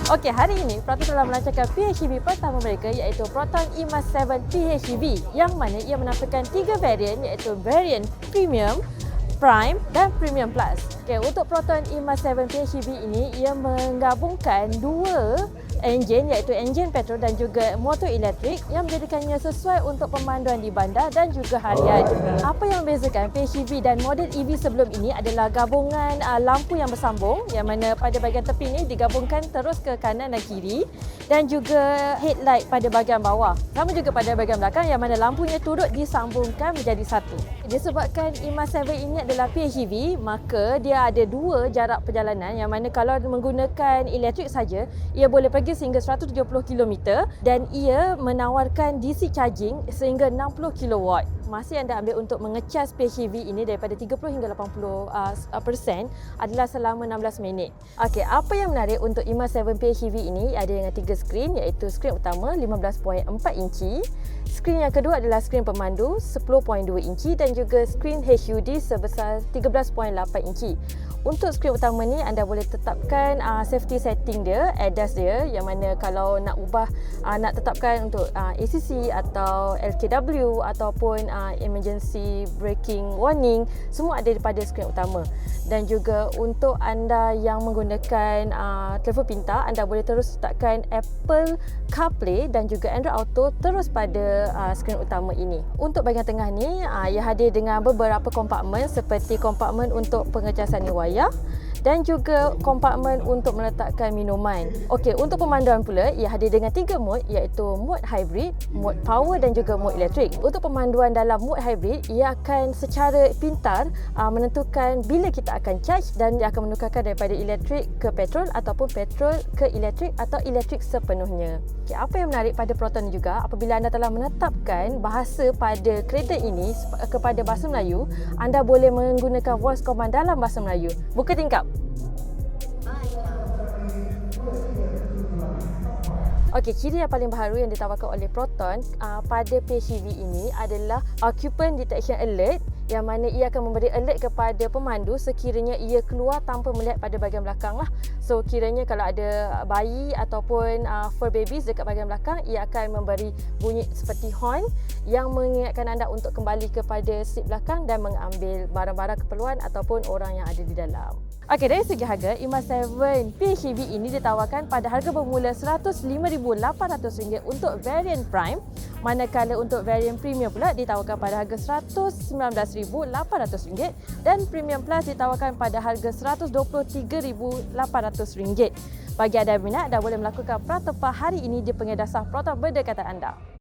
Okey, hari ini Proton telah melancarkan PHEV pertama mereka iaitu Proton eMAS 7 PHEV yang mana ia menampilkan 3 varian iaitu varian Premium, Prime dan Premium Plus. Okey, untuk Proton eMAS 7 PHEV ini ia menggabungkan dua enjin iaitu enjin petrol dan juga motor elektrik yang menjadikannya sesuai untuk pemanduan di bandar dan juga harian. Apa yang membezakan PHEV dan model EV sebelum ini adalah gabungan lampu yang bersambung yang mana pada bahagian tepi ini digabungkan terus ke kanan dan kiri dan juga headlight pada bahagian bawah. Sama juga pada bahagian belakang yang mana lampunya turut disambungkan menjadi satu. Disebabkan eMAS 7 ini adalah PHEV, maka dia ada dua jarak perjalanan yang mana kalau menggunakan elektrik saja ia boleh pergi sehingga 170 km dan ia menawarkan DC charging sehingga 60 kW. Masa yang anda ambil untuk mengecas PHEV ini daripada 30 hingga 80% adalah selama 16 minit. Okey, apa yang menarik untuk eMAS 7 PHEV ini ada dengan 3 skrin iaitu skrin utama 15.4 inci, skrin yang kedua adalah skrin pemandu 10.2 inci dan juga skrin HUD sebesar 13.8 inci. Untuk skrin utama ni anda boleh tetapkan safety setting dia, ADAS dia yang mana kalau nak ubah nak tetapkan untuk ACC atau LKW ataupun emergency braking warning semua ada pada skrin utama. Dan juga untuk anda yang menggunakan telefon pintar anda boleh terus letakkan Apple CarPlay dan juga Android Auto terus pada skrin utama ini. Untuk bahagian tengah ni ia hadir dengan beberapa kompartmen seperti kompartmen untuk pengecasan wayar dan juga kompartmen untuk meletakkan minuman. Okey, untuk pemanduan pula ia hadir dengan 3 mod iaitu mod hybrid, mod power dan juga mod elektrik. Untuk pemanduan dalam mod hybrid ia akan secara pintar menentukan bila kita akan charge dan dia akan menukarkan daripada elektrik ke petrol ataupun petrol ke elektrik atau elektrik sepenuhnya. Okey, apa yang menarik pada Proton juga apabila anda telah menetapkan bahasa pada kereta ini kepada bahasa Melayu, anda boleh menggunakan voice command dalam bahasa Melayu. Buka tingkap. Okey, ciri yang paling baharu yang ditawarkan oleh Proton pada PHEV ini adalah Occupant Detection Alert yang mana ia akan memberi alert kepada pemandu sekiranya ia keluar tanpa melihat pada bahagian belakang lah. So kiranya kalau ada bayi ataupun fur babies dekat bahagian belakang, ia akan memberi bunyi seperti horn yang mengingatkan anda untuk kembali kepada seat belakang dan mengambil barang-barang keperluan ataupun orang yang ada di dalam. Okey, dari segi harga, eMAS 7 PHEV ini ditawarkan pada harga bermula RM105,800 untuk varian Prime, manakala untuk varian Premium pula ditawarkan pada harga RM119,800 dan Premium Plus ditawarkan pada harga RM123,800. Bagi anda yang minat, anda boleh melakukan pratepah hari ini di pengedar sah Proton berdekatan anda.